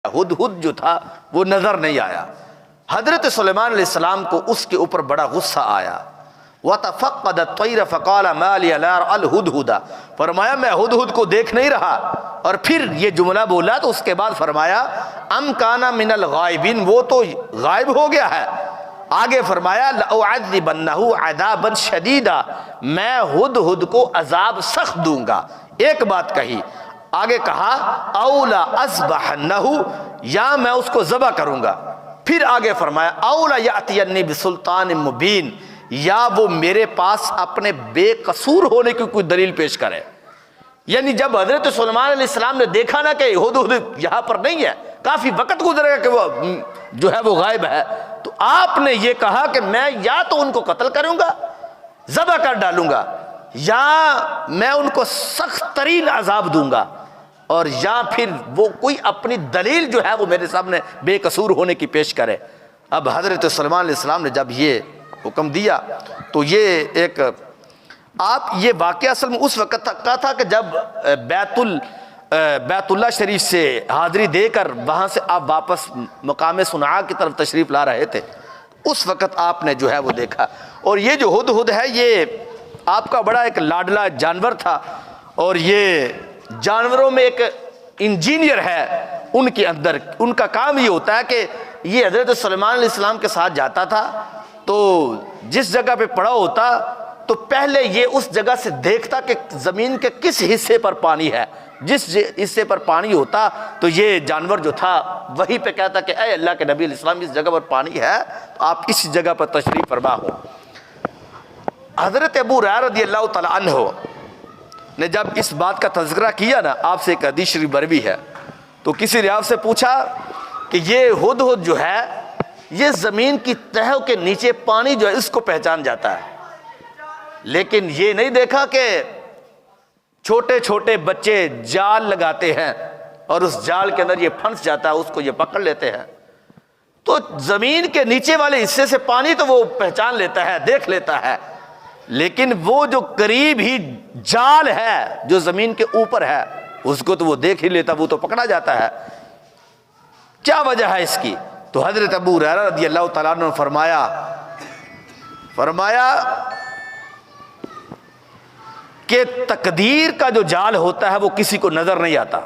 ہدہد جو تھا وہ نظر نہیں آیا۔ حضرت سلیمان علیہ السلام کو اس کے اوپر بڑا غصہ آیا۔ وَتَفَقَّدَ الطَّيْرَ فَقَالَ مَا لِيَ لَا أَرَى الْهُدْهُدَ، فرمایا میں ہدہد کو دیکھ نہیں رہا، اور پھر یہ جملہ بولا تو اس کے بعد فرمایا أَمْ كَانَ مِنَ الْغَائِبِينَ، وہ تو غائب ہو گیا ہے۔ آگے فرمایا لَأُعَذِّبَنَّهُ عَذَابًا شَدِيدًا، میں ہدہد کو عذاب سخت دوں گا۔ ایک بات کہی، آگے کہا أَوْ لَأَذْبَحَنَّهُ، یا میں اس کو ذبح کروں گا۔ پھر آگے فرمایا أَوْ لَيَأْتِيَنِّي بِسُلْطَانٍ مُبِينٍ، یا وہ میرے پاس اپنے بے قصور ہونے کی کوئی دلیل پیش کرے۔ یعنی جب حضرت سلیمان علیہ السلام نے دیکھا نا کہ ہدہد یہاں پر نہیں ہے، کافی وقت گزرے گا کہ وہ جو ہے وہ غائب ہے، تو آپ نے یہ کہا کہ میں یا تو ان کو قتل کروں گا، ذبح کر ڈالوں گا، یا میں ان کو سخت ترین عذاب دوں گا، اور یا پھر وہ کوئی اپنی دلیل جو ہے وہ میرے سامنے بے قصور ہونے کی پیش کرے۔ اب حضرت سلیمان علیہ السلام نے جب یہ حکم دیا تو یہ ایک یہ واقعہ اصل میں اس وقت کا تھا کہ جب بیت اللہ شریف سے حاضری دے کر وہاں سے آپ واپس مقام صنعاء کی طرف تشریف لا رہے تھے، اس وقت آپ نے جو ہے وہ دیکھا۔ اور یہ جو ہدہد ہے یہ آپ کا بڑا ایک لاڈلا جانور تھا، اور یہ جانوروں میں ایک انجینئر ہے، ان کے اندر ان کا کام یہ ہوتا ہے کہ یہ حضرت سلیمان علیہ السلام کے ساتھ جاتا تھا، تو جس جگہ پہ پڑا ہوتا تو پہلے یہ اس جگہ سے دیکھتا کہ زمین کے کس حصے پر پانی ہے، جس حصے پر پانی ہوتا تو یہ جانور جو تھا وہی پہ کہتا کہ اے اللہ کے نبی علیہ السلام اس جگہ پر پانی ہے تو آپ اس جگہ پر تشریف فرما ہو۔ حضرت ابو ہریرہ رضی اللہ تعالی عنہ نے جب اس بات کا تذکرہ کیا نا، آپ سے ایک حدیث شریف مروی ہے، تو کسی راوی سے پوچھا کہ یہ ہدہد جو ہے یہ زمین کی تہوں کے نیچے پانی جو ہے اس کو پہچان جاتا ہے، لیکن یہ نہیں دیکھا کہ چھوٹے چھوٹے بچے جال لگاتے ہیں اور اس جال کے اندر یہ پھنس جاتا ہے، اس کو یہ پکڑ لیتے ہیں۔ تو زمین کے نیچے والے حصے سے پانی تو وہ پہچان لیتا ہے، دیکھ لیتا ہے، لیکن وہ جو قریب ہی جال ہے جو زمین کے اوپر ہے اس کو تو وہ دیکھ ہی لیتا، وہ تو پکڑا جاتا ہے۔ کیا وجہ ہے اس کی؟ تو حضرت ابو ہریرہ رضی اللہ تعالیٰ عنہ نے فرمایا کہ تقدیر کا جو جال ہوتا ہے وہ کسی کو نظر نہیں آتا،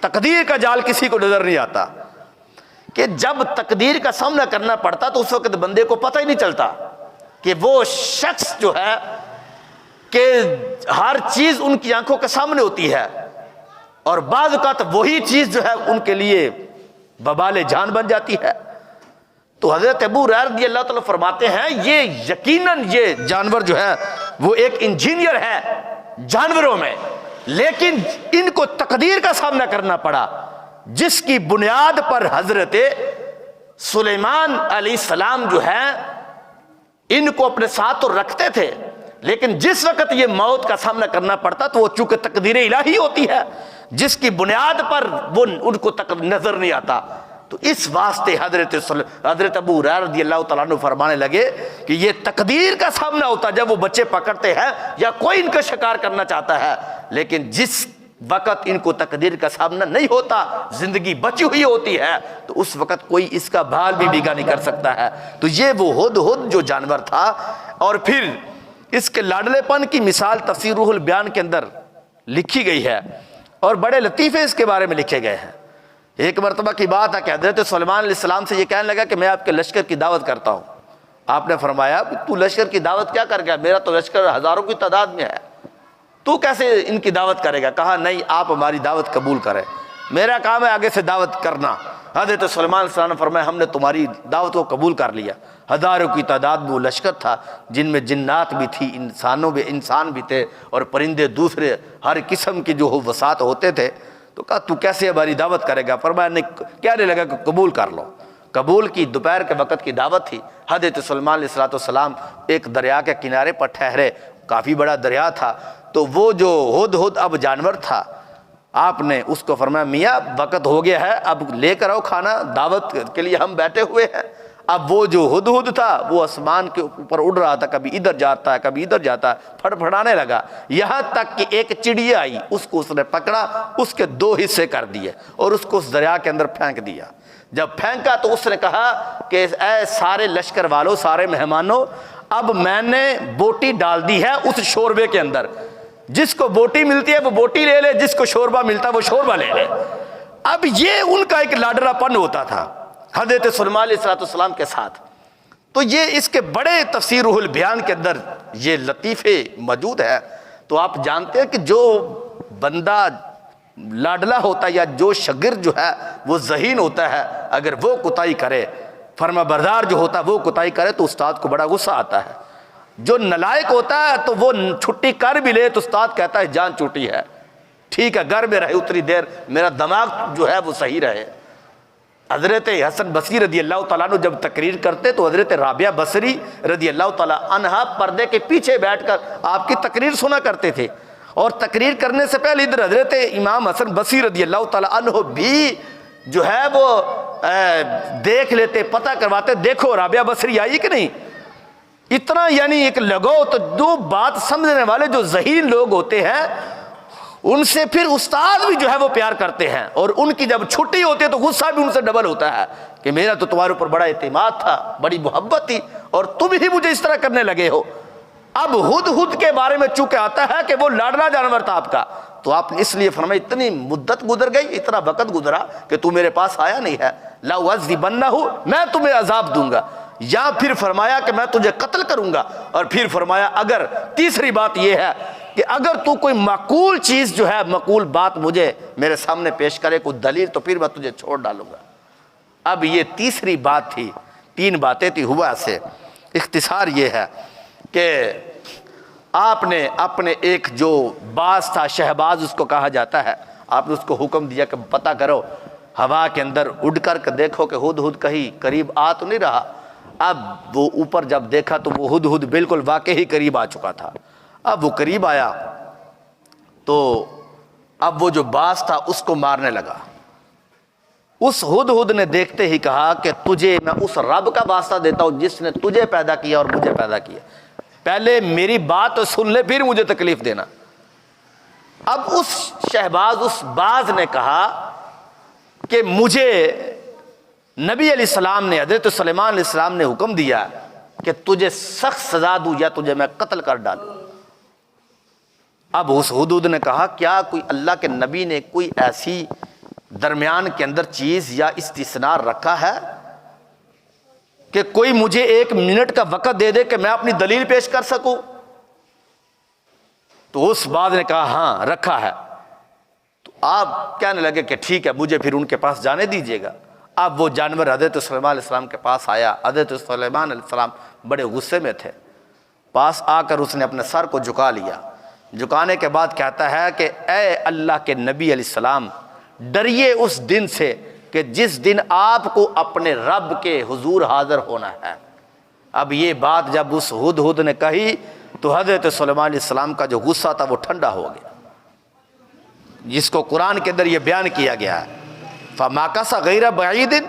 تقدیر کا جال کسی کو نظر نہیں آتا، کہ جب تقدیر کا سامنا کرنا پڑتا تو اس وقت بندے کو پتہ ہی نہیں چلتا کہ وہ شخص جو ہے کہ ہر چیز ان کی آنکھوں کے سامنے ہوتی ہے، اور بعض اوقات وہی چیز جو ہے ان کے لیے وبال جان بن جاتی ہے۔ تو حضرت ابو ہریرہ رضی اللہ تعالیٰ فرماتے ہیں یہ یقیناً یہ جانور جو ہے وہ ایک انجینئر ہے جانوروں میں، لیکن ان کو تقدیر کا سامنا کرنا پڑا، جس کی بنیاد پر حضرت سلیمان علیہ السلام جو ہے ان کو اپنے ساتھ تو رکھتے تھے، لیکن جس وقت یہ موت کا سامنا کرنا پڑتا تو وہ چونکہ تقدیر الہی ہوتی ہے جس کی بنیاد پر وہ ان کو نظر نہیں آتا، تو اس واسطے حضرت ابو ہریرہ رضی اللہ تعالیٰ عنہ فرمانے لگے کہ یہ تقدیر کا سامنا ہوتا جب وہ بچے پکڑتے ہیں یا کوئی ان کا شکار کرنا چاہتا ہے، لیکن جس وقت ان کو تقدیر کا سامنا نہیں ہوتا، زندگی بچی ہوئی ہوتی ہے، تو اس وقت کوئی اس کا بھال بھی بیگا نہیں کر سکتا ہے۔ تو یہ وہ ہدہد جو جانور تھا، اور پھر اس کے لاڈلے پن کی مثال تفسیر روح البیان کے اندر لکھی گئی ہے، اور بڑے لطیفے اس کے بارے میں لکھے گئے ہیں۔ ایک مرتبہ کی بات ہے کہ حضرت سلیمان علیہ السلام سے یہ کہنے لگا کہ میں آپ کے لشکر کی دعوت کرتا ہوں۔ آپ نے فرمایا تو لشکر کی دعوت کیا کر گیا؟ میرا تو لشکر ہزاروں کی تعداد میں ہے، تو کیسے ان کی دعوت کرے گا؟ کہا نہیں، آپ ہماری دعوت قبول کریں، میرا کام ہے آگے سے دعوت کرنا۔ حضرت سلیمان علیہ السلام نے فرمایا ہم نے تمہاری دعوت کو قبول کر لیا۔ ہزاروں کی تعداد میں وہ لشکر تھا جن میں جنات بھی تھی، انسان بھی تھے، اور پرندے دوسرے ہر قسم کی جو وسعت ہوتے تھے۔ تو کہا تو کیسے ہماری دعوت کرے گا؟ فرمایا نہیں، کہنے لگا کہ قبول کر لو۔ قبول کی، دوپہر کے وقت کی دعوت تھی۔ حضرت سلیمان علیہ السلام ایک دریا کے کنارے پر ٹھہرے، کافی بڑا دریا تھا، تو وہ جو ہدہد اب جانور تھا، آپ نے اس کو فرمایا میاں وقت ہو گیا ہے، اب لے کر آؤ کھانا، دعوت کے لیے ہم بیٹھے ہوئے ہیں، اب وہ جو ہدہد تھا وہ آسمان کے اوپر اڑ رہا تھا، کبھی ادھر جاتا ہے کبھی ادھر جاتا ہے، پھڑ پھڑانے لگا، یہاں تک کہ ایک چڑیا آئی، اس کو اس نے پکڑا، اس کے 2 حصے کر دیے اور اس کو اس دریا کے اندر پھینک دیا۔ جب پھینکا تو اس نے کہا کہ اے سارے لشکر والوں، سارے مہمانوں، اب میں نے بوٹی ڈال دی ہے اس شوربے کے اندر، جس کو بوٹی ملتی ہے وہ بوٹی لے لے، جس کو شوربہ ملتا ہے وہ شوربہ لے لے۔ اب یہ ان کا ایک لاڈلا پن ہوتا تھا حضرت سلیمان علیہ السلام کے ساتھ۔ تو یہ اس کے بڑے تفسیر روح البیان کے اندر یہ لطیفے موجود ہے۔ تو آپ جانتے ہیں کہ جو بندہ لاڈلا ہوتا ہے یا جو شاگرد جو ہے وہ ذہین ہوتا ہے، اگر وہ کوتاہی کرے، فرما بردار جو ہوتا ہے وہ کوتاہی کرے تو استاد کو بڑا غصہ آتا ہے۔ جو نالائق ہوتا ہے تو وہ چھٹی کر بھی لے تو استاد کہتا ہے جان چھوٹی ہے، ٹھیک ہے گھر میں رہے اتنی دیر، میرا دماغ جو ہے وہ صحیح رہے۔ حضرت حسن بصری رضی اللہ تعالیٰ عنہ جب تقریر کرتے تو حضرت رابعہ بصری رضی اللہ تعالیٰ عنہا پردے کے پیچھے بیٹھ کر آپ کی تقریر سنا کرتے تھے، اور تقریر کرنے سے پہلے ادھر حضرت امام حسن بصری رضی اللہ تعالیٰ عنہ بھی جو ہے وہ دیکھ لیتے، پتہ کرواتے، دیکھو رابعہ بصری آئی کہ نہیں۔ اتنا یعنی ایک لگو تو دو بات سمجھنے والے جو ذہین لوگ ہوتے ہیں ان سے پھر استاد بھی جو ہے وہ پیار کرتے ہیں، اور ان کی جب چھٹی ہوتی ہے تو غصہ بھی ان سے ڈبل ہوتا ہے کہ میرا تو تمہارے اوپر بڑا اعتماد تھا، بڑی محبت تھی، اور تم ہی مجھے اس طرح کرنے لگے ہو۔ اب ہدہد کے بارے میں چونکہ آتا ہے کہ وہ لاڈلا جانور تھا آپ کا، تو آپ نے اس لیے فرمایا اتنی مدت گزر گئی، اتنا وقت گزرا کہ تو میرے پاس آیا نہیں ہے، لَأُعَذِّبَنَّهُ، میں تمہیں عذاب دوں گا، یا پھر فرمایا کہ میں تجھے قتل کروں گا، اور پھر فرمایا اگر تیسری بات یہ ہے کہ اگر تو کوئی معقول چیز جو ہے، معقول بات مجھے میرے سامنے پیش کرے، کوئی دلیل، تو پھر میں تجھے چھوڑ ڈالوں گا۔ اب یہ تیسری بات تھی، 3 باتیں تھی ہوا سے۔ اختصار یہ ہے کہ آپ نے اپنے ایک جو باز تھا، شہباز اس کو کہا جاتا ہے، آپ نے اس کو حکم دیا کہ پتہ کرو ہوا کے اندر اڑ کر دیکھو کہ ہدہد کہیں قریب آ تو نہیں رہا۔ اب وہ اوپر جب دیکھا تو وہ ہدہد بالکل واقعی قریب آ چکا تھا۔ اب وہ قریب آیا تو اب وہ جو باز تھا اس کو مارنے لگا۔ اس ہدہد نے دیکھتے ہی کہا کہ تجھے میں اس رب کا واسطہ دیتا ہوں جس نے تجھے پیدا کیا اور مجھے پیدا کیا، پہلے میری بات تو سن لے پھر مجھے تکلیف دینا۔ اب اس شہباز، اس باز نے کہا کہ مجھے نبی علیہ السلام نے، حضرت سلیمان علیہ السلام نے حکم دیا کہ تجھے سخت سزا دوں یا تجھے میں قتل کر ڈالوں۔ اب اس ہدہد نے کہا کیا کوئی اللہ کے نبی نے کوئی ایسی درمیان کے اندر چیز یا استثناء رکھا ہے کہ کوئی مجھے 1 منٹ کا وقت دے دے کہ میں اپنی دلیل پیش کر سکوں؟ تو اس باز نے کہا ہاں رکھا ہے۔ تو آپ کہنے لگے کہ ٹھیک ہے مجھے پھر ان کے پاس جانے دیجیے گا۔ اب وہ جانور حضرت سلیمان علیہ السلام کے پاس آیا۔ حضرت سلیمان علیہ السلام بڑے غصے میں تھے، پاس آ کر اس نے اپنے سر کو جھکا لیا، جھکانے کے بعد کہتا ہے کہ اے اللہ کے نبی علیہ السلام، ڈریے اس دن سے کہ جس دن آپ کو اپنے رب کے حضور حاضر ہونا ہے۔ اب یہ بات جب اس ہدہد نے کہی تو حضرت سلیمان علیہ السلام کا جو غصہ تھا وہ ٹھنڈا ہو گیا، جس کو قرآن کے اندر یہ بیان کیا گیا ہے فَمَاكَثَ غَيْرَ بَعِيدٍ،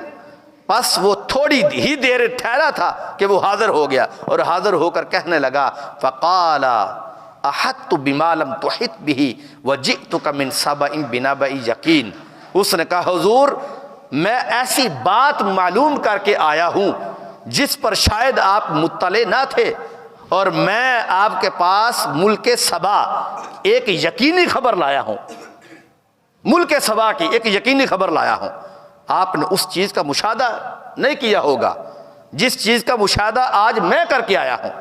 پس وہ تھوڑی ہی دیر ٹھہرا تھا کہ وہ حاضر ہو گیا، اور حاضر ہو کر کہنے لگا فَقَالَ أَحَطْتُ بِمَا لَمْ تُحِطْ بِهِ وَجِئْتُكَ مِنْ سَبَإٍ بِنَبَإٍ یقین۔ اس نے کہا حضور میں ایسی بات معلوم کر کے آیا ہوں جس پر شاید آپ مطلع نہ تھے، اور میں آپ کے پاس ملک سبا ایک یقینی خبر لایا ہوں، ملک سبا کی ایک یقینی خبر لایا ہوں۔ آپ نے اس چیز کا مشاہدہ نہیں کیا ہوگا جس چیز کا مشاہدہ آج میں کر کے آیا ہوں،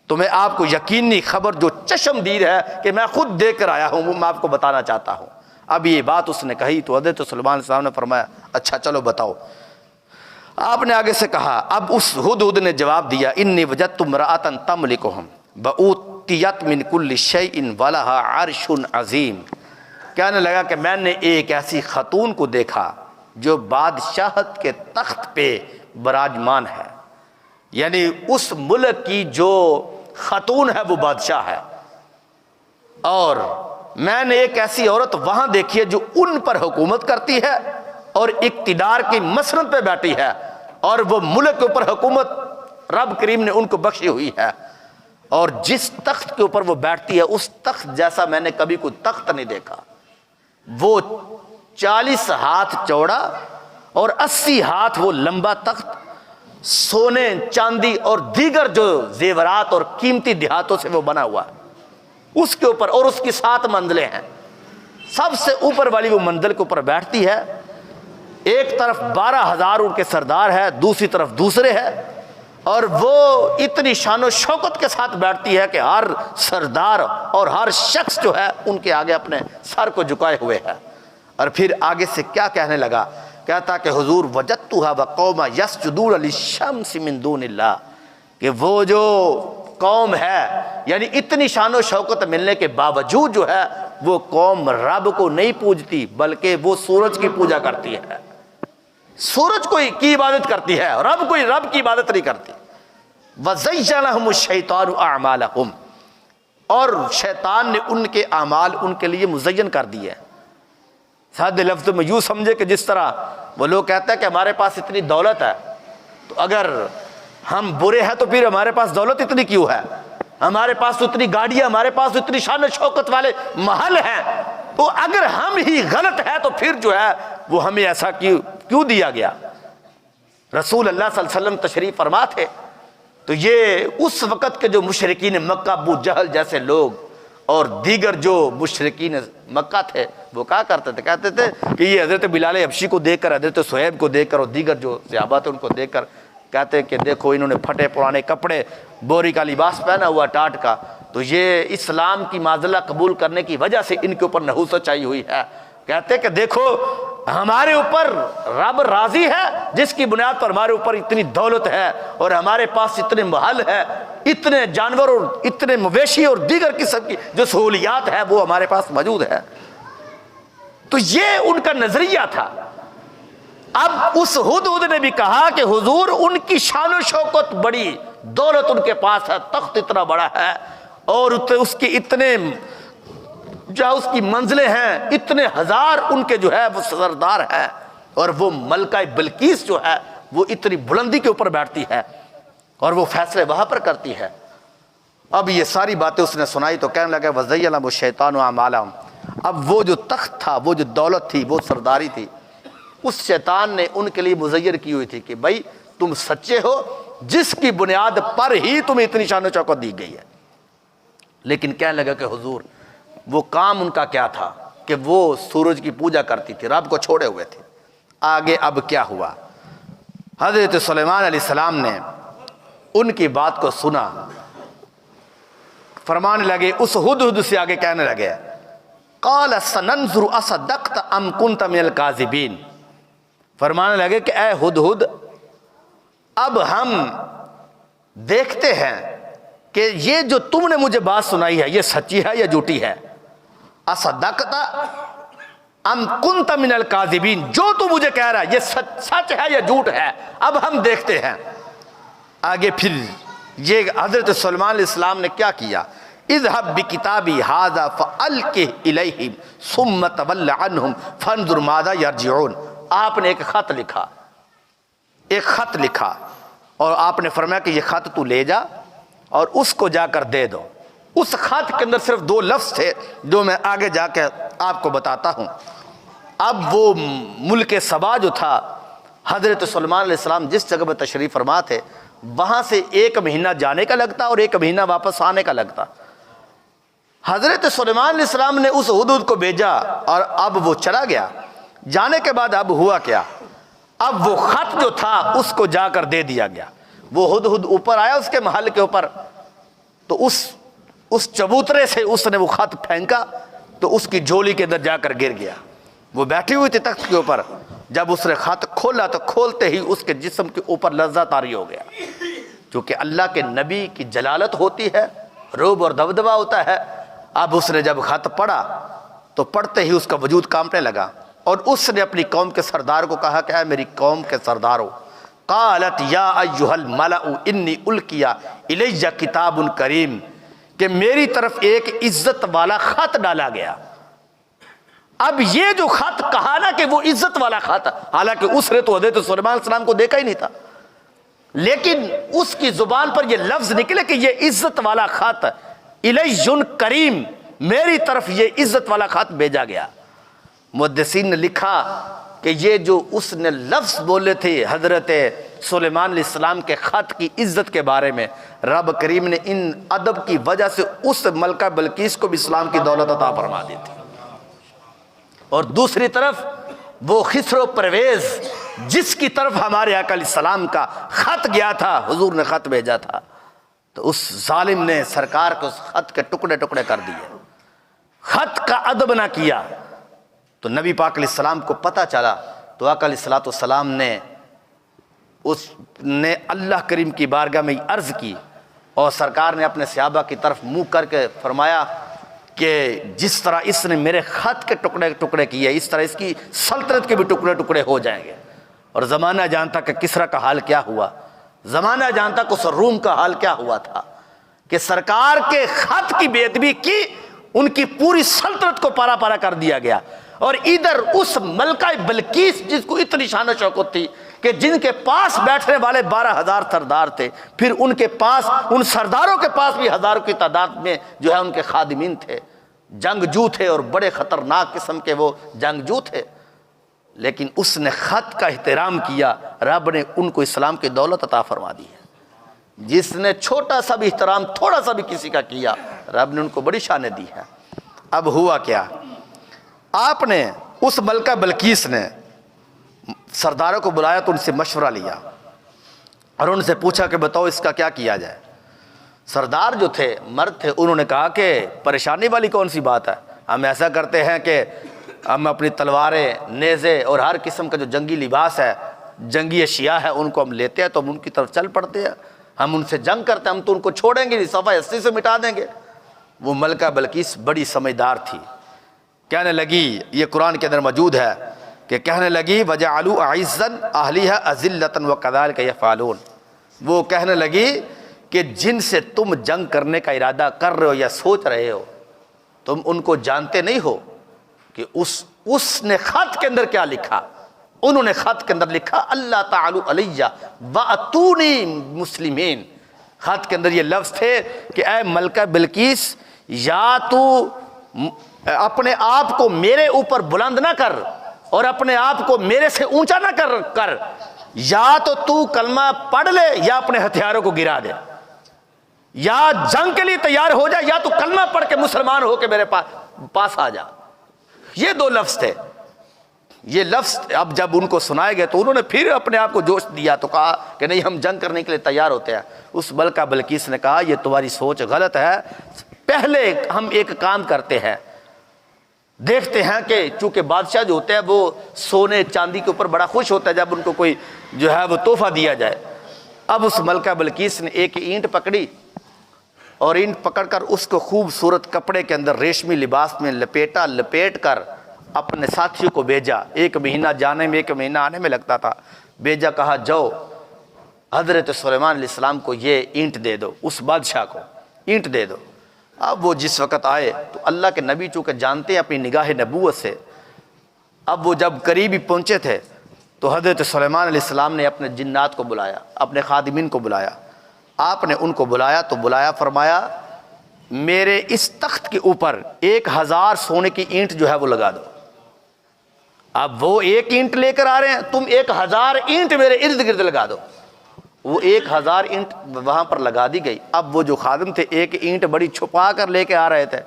تو میں آپ کو یقینی خبر جو چشم دید ہے کہ میں خود دیکھ کر آیا ہوں وہ میں آپ کو بتانا چاہتا ہوں۔ اب یہ بات اس نے کہی تو حضرت سلیمان علیہ السلام نے فرمایا اچھا چلو بتاؤ۔ آپ نے آگے سے کہا، اب اس ہدہد نے جواب دیا انی وجدت امرأۃ تملکہم وأوتیت من کل شیء ولہا عرش عظیم۔ کہنے لگا کہ میں نے ایک ایسی خاتون کو دیکھا جو بادشاہت کے تخت پہ براجمان ہے، یعنی اس ملک کی جو خاتون ہے وہ بادشاہ ہے، اور میں نے ایک ایسی عورت وہاں دیکھی ہے جو ان پر حکومت کرتی ہے اور اقتدار کی مسند پہ بیٹھی ہے، اور وہ ملک کے اوپر حکومت رب کریم نے ان کو بخشی ہوئی ہے، اور جس تخت کے اوپر وہ بیٹھتی ہے اس تخت جیسا میں نے کبھی کوئی تخت نہیں دیکھا۔ وہ 40 ہاتھ چوڑا اور 80 ہاتھ وہ لمبا تخت، سونے، چاندی اور دیگر جو زیورات اور قیمتی دھاتوں سے وہ بنا ہوا ہے اس کے اوپر، اور اس کی 7 منزلیں ہیں۔ سب سے اوپر والی وہ منزل کے اوپر بیٹھتی ہے، ایک طرف 12,000 ان کے سردار ہے، دوسری طرف دوسرے ہے، اور وہ اتنی شان و شوکت کے ساتھ بیٹھتی ہے کہ ہر سردار اور ہر شخص جو ہے ان کے آگے اپنے سر کو جھکائے ہوئے ہے۔ اور پھر آگے سے کیا کہنے لگا، کہتا کہ حضور وجدتها وقوما یسجدون للشمس من دون اللہ، کہ وہ جو قوم ہے، یعنی اتنی شان و شوکت ملنے کے باوجود جو ہے وہ قوم رب کو نہیں پوجتی بلکہ وہ سورج کی پوجا کرتی ہے، سورج کی عبادت کرتی ہے، رب کی عبادت نہیں کرتی۔ وَزَيَّنَ لَهُمُ الشَّيْطَانُ أَعْمَالَهُمْ، اور شیطان نے ان کے اعمال ان کے لیے مزین کر دیے۔ سادے لفظ میں یوں سمجھے کہ جس طرح وہ لوگ کہتے ہیں کہ ہمارے پاس اتنی دولت ہے، تو اگر ہم برے ہیں تو پھر ہمارے پاس دولت اتنی کیوں ہے، ہمارے پاس تو اتنی گاڑیاں، ہمارے پاس تو اتنی شان و شوکت والے محل ہیں، تو اگر ہم ہی غلط ہے تو پھر جو ہے وہ ہمیں ایسا کیوں دیا گیا۔ رسول اللہ صلی اللہ علیہ وسلم تشریف فرما تھے تو یہ اس وقت کے جو مشرکین مکہ، ابو جہل جیسے لوگ اور دیگر جو مشرکین مکہ تھے وہ کہا کرتے تھے، کہتے تھے کہ یہ حضرت بلال حبشی کو دیکھ کر، حضرت صہیب کو دیکھ کر اور دیگر جو صحابہ تھے ان کو دیکھ کر کہتے ہیں کہ دیکھو انہوں نے پھٹے پرانے کپڑے، بوری کا لباس پہنا ہوا ٹاٹ کا، تو یہ اسلام کی معاملہ قبول کرنے کی وجہ سے ان کے اوپر نحوست چاہیے ہوئی ہے۔ کہتے کہ دیکھو ہمارے اوپر رب راضی ہے جس کی بنیاد پر ہمارے اوپر اتنی دولت ہے اور ہمارے پاس اتنے محل ہے، اتنے جانور اور اتنے مویشی اور دیگر قسم کی جو سہولیات ہے وہ ہمارے پاس موجود ہے۔ تو یہ ان کا نظریہ تھا۔ اب اس ہدہد نے بھی کہا کہ حضور ان کی شان و شوکت بڑی، دولت ان کے پاس ہے، تخت اتنا بڑا ہے اور اس کے اتنے جہاں اس کی منزلیں ہیں، اتنے ہزار ان کے جو ہے وہ سردار ہیں، اور وہ ملکہ بلقیس جو ہے وہ اتنی بلندی کے اوپر بیٹھتی ہے اور وہ فیصلے وہاں پر کرتی ہے۔ اب یہ ساری باتیں اس نے سنائی تو کہنے لگا وَزَيَّنَ لَهُمُ الشَّيْطَانُ أَعْمَالَهُمْ، اب وہ جو تخت تھا، وہ جو دولت تھی، وہ سرداری تھی، اس شیطان نے ان کے لیے مزین کی ہوئی تھی کہ بھائی تم سچے ہو، جس کی بنیاد پر ہی تمہیں اتنی شان و شوکت دی گئی ہے۔ لیکن کہنے لگا کہ حضور وہ کام ان کا کیا تھا کہ وہ سورج کی پوجا کرتی تھی، رب کو چھوڑے ہوئے تھے۔ آگے اب کیا ہوا، حضرت سلیمان علیہ السلام نے ان کی بات کو سنا، فرمانے لگے، اس ہدہد سے آگے کہنے لگے قال سننظر اصدقت ام کنت من الکاذبین، فرمانے لگے کہ اے ہدہد اب ہم دیکھتے ہیں کہ یہ جو تم نے مجھے بات سنائی ہے یہ سچی ہے یا جھوٹی ہے۔ اصدقت ام کنت من الکاذبین، جو تو مجھے کہہ رہا ہے یہ سچ ہے یا جھوٹ ہے، اب ہم دیکھتے ہیں۔ آگے پھر یہ حضرت سلیمان علیہ السلام نے کیا کیا، اذهب بکتابی ھذا فالقہ الیہم ثم تول عنہم فانظر ماذا یرجعون، آپ نے ایک خط لکھا اور آپ نے فرمایا کہ یہ خط تو لے جا اور اس کو جا کر دے دو۔ اس خط کے اندر صرف 2 لفظ تھے جو میں آگے جا کے آپ کو بتاتا ہوں۔ اب وہ ملک سبا جو تھا، حضرت سلیمان علیہ السلام جس جگہ میں تشریف فرما تھے وہاں سے 1 مہینہ جانے کا لگتا اور 1 مہینہ واپس آنے کا لگتا۔ حضرت سلیمان علیہ السلام نے اس ہدہد کو بھیجا اور اب وہ چلا گیا۔ جانے کے بعد اب ہوا کیا، اب وہ خط جو تھا اس کو جا کر دے دیا گیا۔ وہ ہدہد اوپر آیا اس کے محل کے اوپر، تو اس چبوترے سے اس نے وہ خط پھینکا تو اس کی جھولی کے اندر جا کر گر گیا۔ وہ بیٹھی ہوئی تھی تخت کے اوپر، جب اس نے خط کھولا تو کھولتے ہی اس کے جسم کے اوپر لرزہ طاری ہو گیا، کیونکہ اللہ کے نبی کی جلالت ہوتی ہے، رعب اور دبدبہ ہوتا ہے۔ اب اس نے جب خط پڑھا تو پڑھتے ہی اس کا وجود کانپنے لگا، اور اس نے اپنی قوم کے سردار کو کہا کہ اے میری قوم کے سردارو، قالت یا ایھا الملأ انی القی الی کتاب کریم، کہ میری طرف ایک عزت والا خط ڈالا گیا۔ اب یہ جو خط کہا نا کہ وہ عزت والا خط، حالانکہ اس نے تو حضرت سلیمان علیہ السلام کو دیکھا ہی نہیں تھا، لیکن اس کی زبان پر یہ لفظ نکلے کہ یہ عزت والا خط الیہ کریم، میری طرف یہ عزت والا خط بھیجا گیا۔ محدثین نے لکھا کہ یہ جو اس نے لفظ بولے تھے حضرت سلیمان علیہ السلام کے خط کی عزت کے بارے میں، رب کریم نے ان ادب کی وجہ سے اس ملکہ بلقیس کو بھی اسلام کی دولت عطا فرما دی تھی۔ اور دوسری طرف وہ خسر و پرویز جس کی طرف ہمارے آقا علیہ السلام کا خط گیا تھا، حضور نے خط بھیجا تھا، تو اس ظالم نے سرکار کو اس خط کے ٹکڑے ٹکڑے کر دیے، خط کا ادب نہ کیا۔ تو نبی پاک علیہ السلام کو پتہ چلا تو آقا علیہ السلام نے اللہ کریم کی بارگاہ میں عرض کی، اور سرکار نے اپنے صحابہ کی طرف منہ کر کے فرمایا کہ جس طرح اس نے میرے خط کے ٹکڑے ٹکڑے کیے، اس طرح اس کی سلطنت کے بھی ٹکڑے ٹکڑے ہو جائیں گے۔ اور زمانہ جانتا کہ کسریٰ کا حال کیا ہوا، زمانہ جانتا کہ اس روم کا حال کیا ہوا تھا، کہ سرکار کے خط کی بے ادبی کی، ان کی پوری سلطنت کو پارا پارا کر دیا گیا۔ اور ادھر اس ملکہ بلقیس جس کو اتنی شان و شوکت تھی کہ جن کے پاس بیٹھنے والے 12,000 سردار تھے، پھر ان کے پاس، ان سرداروں کے پاس بھی ہزاروں کی تعداد میں جو ہے ان کے خادمین تھے، جنگجو تھے، اور بڑے خطرناک قسم کے وہ جنگجو تھے، لیکن اس نے خط کا احترام کیا، رب نے ان کو اسلام کی دولت عطا فرما دی ہے۔ جس نے چھوٹا سا بھی احترام تھوڑا سا بھی کسی کا کیا، رب نے ان کو بڑی شانیں دی ہے۔ اب ہوا کیا، آپ نے اس ملکہ بلقیس نے سرداروں کو بلایا تو ان سے مشورہ لیا اور ان سے پوچھا کہ بتاؤ اس کا کیا کیا جائے۔ سردار جو تھے مرد تھے، انہوں نے کہا کہ پریشانی والی کون سی بات ہے، ہم ایسا کرتے ہیں کہ ہم اپنی تلواریں، نیزے اور ہر قسم کا جو جنگی لباس ہے، جنگی اشیاء ہے، ان کو ہم لیتے ہیں تو ہم ان کی طرف چل پڑتے ہیں، ہم ان سے جنگ کرتے ہیں، ہم تو ان کو چھوڑیں گے نہیں، صفحہ 80 سے مٹا دیں گے۔ وہ ملکہ بلقیس بڑی سمجھدار تھی، کہنے لگی، یہ قرآن کے اندر موجود ہے کہ کہنے لگی وَجَعَلُوا أَعِزًّا أَهْلِهَا أَذِلَّةً وَكَذَلِكَ يَفْعَلُونَ، وہ کہنے لگی کہ جن سے تم جنگ کرنے کا ارادہ کر رہے ہو یا سوچ رہے ہو، تم ان کو جانتے نہیں ہو کہ اس نے خط کے اندر کیا لکھا۔ انہوں نے خط کے اندر لکھا اللہ تعالیٰ علیہ وَأْتُونِي مُسْلِمِينَ، خط کے اندر یہ لفظ تھے کہ اے ملکہ بلقیس، یا تو اپنے آپ کو میرے اوپر بلند نہ کر اور اپنے آپ کو میرے سے اونچا نہ کر، یا تو کلمہ پڑھ لے یا اپنے ہتھیاروں کو گرا دے، یا جنگ کے لیے تیار ہو جا، یا تو کلمہ پڑھ کے مسلمان ہو کے میرے پاس آ جا۔ یہ دو لفظ تھے۔ یہ لفظ اب جب ان کو سنائے گئے تو انہوں نے پھر اپنے آپ کو جوش دیا تو کہا کہ نہیں، ہم جنگ کرنے کے لیے تیار ہوتے ہیں۔ اس ملکہ بلقیس نے کہا یہ تمہاری سوچ غلط ہے، پہلے ہم ایک کام کرتے ہیں، دیکھتے ہیں کہ چونکہ بادشاہ جو ہوتے ہیں وہ سونے چاندی کے اوپر بڑا خوش ہوتا ہے جب ان کو کوئی جو ہے وہ تحفہ دیا جائے۔ اب اس ملکہ بلقیس نے ایک اینٹ پکڑی اور اینٹ پکڑ کر اس کو خوبصورت کپڑے کے اندر ریشمی لباس میں لپیٹ کر اپنے ساتھیوں کو بھیجا۔ 1 مہینہ جانے میں 1 مہینہ آنے میں لگتا تھا۔ بھیجا، کہا جاؤ حضرت سلیمان علیہ السلام کو یہ اینٹ دے دو، اس بادشاہ کو اینٹ دے دو۔ اب وہ جس وقت آئے تو اللہ کے نبی چونکہ جانتے ہیں اپنی نگاہ نبوت سے، اب وہ جب قریب ہی پہنچے تھے تو حضرت سلیمان علیہ السلام نے اپنے جنات کو بلایا، اپنے خادمین کو بلایا۔ آپ نے ان کو بلایا تو بلایا، فرمایا میرے اس تخت کے اوپر 1000 سونے کی اینٹ جو ہے وہ لگا دو۔ اب وہ 1 اینٹ لے کر آ رہے ہیں، تم 1000 اینٹ میرے ارد گرد لگا دو۔ وہ 1000 اینٹ وہاں پر لگا دی گئی۔ اب وہ جو خادم تھے 1 اینٹ بڑی چھپا کر لے کے آ رہے تھے۔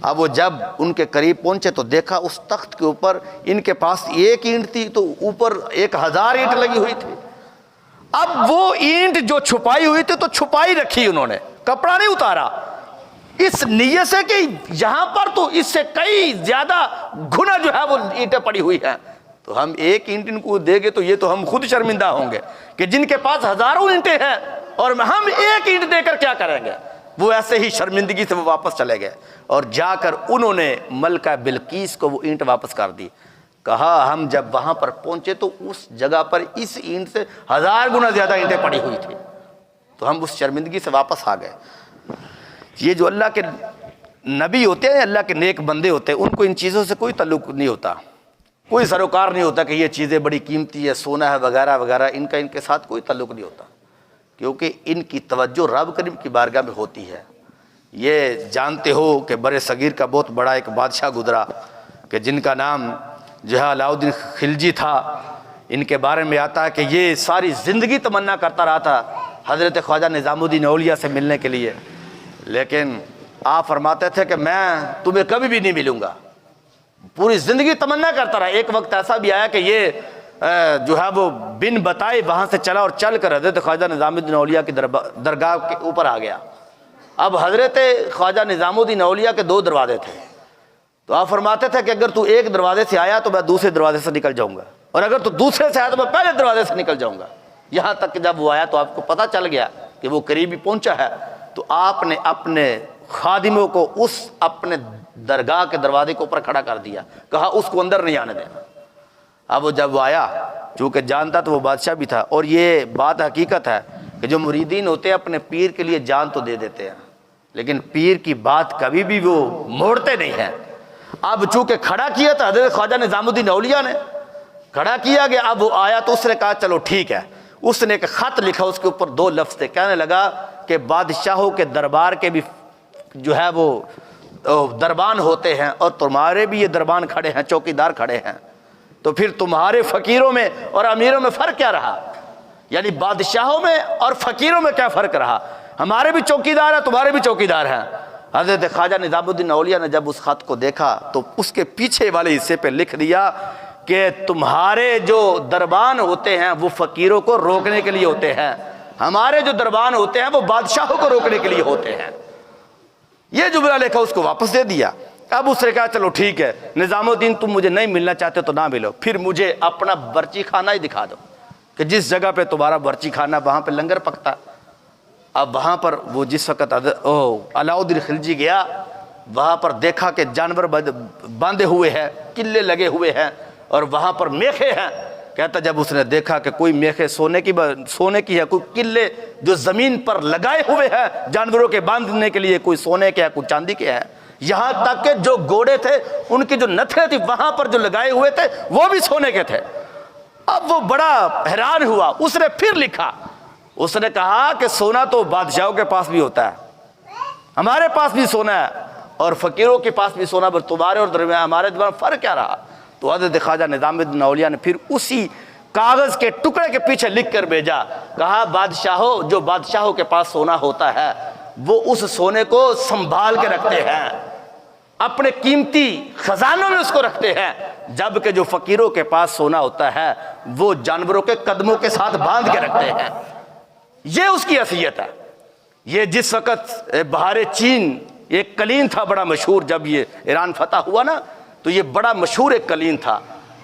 اب وہ جب ان کے قریب پہنچے تو دیکھا اس تخت کے اوپر ان کے پاس 1 اینٹ تھی تو اوپر 1000 اینٹ لگی ہوئی تھی۔ اب وہ اینٹ جو چھپائی ہوئی تھی تو چھپائی رکھی انہوں نے، کپڑا نہیں اتارا، اس نیت سے کہ یہاں پر تو اس سے کئی زیادہ گنا جو ہے وہ اینٹیں پڑی ہوئی ہیں، تو ہم 1 اینٹ ان کو دے گے تو یہ تو ہم خود شرمندہ ہوں گے کہ جن کے پاس ہزاروں اینٹیں ہیں اور ہم 1 اینٹ دے کر کیا کریں گے۔ وہ ایسے ہی شرمندگی سے وہ واپس چلے گئے اور جا کر انہوں نے ملکہ بلقیس کو وہ اینٹ واپس کر دی۔ کہا ہم جب وہاں پر پہنچے تو اس جگہ پر اس اینٹ سے 1000 گنا زیادہ اینٹیں پڑی ہوئی تھی، تو ہم اس شرمندگی سے واپس آ گئے۔ یہ جو اللہ کے نبی ہوتے ہیں، اللہ کے نیک بندے ہوتے ہیں، ان کو ان چیزوں سے کوئی تعلق نہیں ہوتا، کوئی سروکار نہیں ہوتا کہ یہ چیزیں بڑی قیمتی ہے، سونا ہے وغیرہ وغیرہ، ان کا ان کے ساتھ کوئی تعلق نہیں ہوتا۔ کیونکہ ان کی توجہ رب کریم کی بارگاہ میں ہوتی ہے۔ یہ جانتے ہو کہ بر صغیر کا بہت بڑا ایک بادشاہ گزرا کہ جن کا نام جو ہے علاؤدین خلجی تھا۔ ان کے بارے میں آتا ہے کہ یہ ساری زندگی تمنا کرتا رہا تھا حضرت خواجہ نظام الدین اولیاء سے ملنے کے لیے، لیکن آپ فرماتے تھے کہ میں تمہیں کبھی بھی نہیں ملوں گا۔ پوری زندگی تمنا کرتا رہا۔ ایک وقت ایسا بھی آیا کہ یہ جو ہے وہ بن بتائے وہاں سے چلا اور چل کر حضرت خواجہ نظام الدین اولیاء کی درگاہ کے اوپر آ گیا۔ اب حضرت خواجہ نظام الدین اولیاء کے 2 دروازے تھے، تو آپ فرماتے تھے کہ اگر تو ایک دروازے سے آیا تو میں دوسرے دروازے سے نکل جاؤں گا، اور اگر تو دوسرے سے آیا تو میں پہلے دروازے سے نکل جاؤں گا۔ یہاں تک کہ جب وہ آیا تو آپ کو پتہ چل گیا کہ وہ قریبی پہنچا ہے، تو آپ نے اپنے خادموں کو اس اپنے درگاہ کے دروازے کے اوپر کھڑا کر دیا، کہا اس کو اندر نہیں آنے دینا۔ اب وہ جب وہ آیا، چونکہ جانتا تو وہ بادشاہ بھی تھا، اور یہ بات حقیقت ہے کہ جو مریدین ہوتے ہیں اپنے پیر کے لیے جان تو دے دیتے ہیں، لیکن پیر کی بات کبھی بھی وہ موڑتے نہیں ہیں۔ اب چونکہ کھڑا کیا تھا حضرت خواجہ نظام الدین اولیاء نے، کھڑا کیا گیا، اب وہ آیا تو اس نے کہا چلو ٹھیک ہے۔ اس نے ایک خط لکھا، اس کے اوپر 2 لفظ تھے، کہنے لگا کہ بادشاہوں کے دربار کے بھی جو ہے وہ دربان ہوتے ہیں، اور تمہارے بھی یہ دربان کھڑے ہیں، چوکیدار کھڑے ہیں، تو پھر تمہارے فقیروں میں اور امیروں میں فرق کیا رہا؟ یعنی بادشاہوں میں اور فقیروں میں کیا فرق رہا؟ ہمارے بھی چوکیدار ہیں، تمہارے بھی چوکیدار ہیں۔ حضرت خواجہ نظام الدین اولیاء نے جب اس خط کو دیکھا تو اس کے پیچھے والے حصے پہ لکھ دیا کہ تمہارے جو دربان ہوتے ہیں وہ فقیروں کو روکنے کے لیے ہوتے ہیں، ہمارے جو دربان ہوتے ہیں وہ بادشاہوں کو روکنے کے لیے ہوتے ہیں۔ یہ جملہ لکھا، اس کو واپس دے دیا۔ اب اس نے کہا چلو ٹھیک ہے نظام الدین، تم مجھے نہیں ملنا چاہتے تو نہ ملو، پھر مجھے اپنا برچی خانہ ہی دکھا دو کہ جس جگہ پہ تمہارا برچی خانہ وہاں پہ لنگر پکتا۔ اب وہاں پر وہ جس وقت علاؤدین خلجی گیا، وہاں پر دیکھا کہ جانور باندھے ہوئے ہیں، قلعے لگے ہوئے ہیں، اور وہاں پر میخیں ہیں۔ کہتا جب اس نے دیکھا کہ کوئی میخیں سونے کی ہے، کوئی قلعے جو زمین پر لگائے ہوئے ہیں جانوروں کے باندھنے کے لیے، کوئی سونے کے ہے، کوئی چاندی کے ہے، یہاں تک کہ جو گھوڑے تھے ان کی جو نتھیں تھی وہاں پر جو لگائے ہوئے تھے وہ بھی سونے کے تھے۔ اب وہ بڑا حیران ہوا، اس نے پھر لکھا، اس نے کہا کہ سونا تو بادشاہوں کے پاس بھی ہوتا ہے، ہمارے پاس بھی سونا ہے، اور فقیروں کے پاس بھی سونا، پر تمہارے اور درمیان ہمارے درمیان فرق کیا رہا؟ تو حضرت خواجہ نظام الدین اولیاء نے پھر اسی کاغذ کے ٹکڑے کے پیچھے لکھ کر بھیجا، کہا جو بادشاہوں کے پاس سونا ہوتا ہے وہ اس سونے کو سنبھال کے رکھتے ہیں، اپنے قیمتی خزانوں میں اس کو رکھتے ہیں، جبکہ جو فقیروں کے پاس سونا ہوتا ہے وہ جانوروں کے قدموں کے ساتھ باندھ کے رکھتے ہیں۔ یہ اس کی حیثیت ہے۔ یہ جس وقت بہار چین ایک قلین تھا بڑا مشہور، جب یہ ایران فتح ہوا نا تو یہ بڑا مشہور ایک قلین تھا،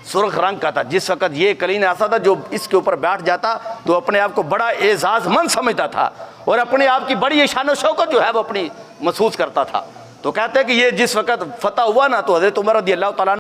سرخ رنگ کا تھا۔ جس وقت یہ قلین ایسا تھا جو اس کے اوپر بیٹھ جاتا تو اپنے آپ کو بڑا اعزاز مند سمجھتا تھا، اور اپنے آپ کی بڑی شان و شوکت جو ہے وہ اپنی محسوس کرتا تھا۔ تو کہتے ہیں کہ یہ جس وقت فتح ہوا نا تو حضرت عمر رضی اللہ تعالیٰ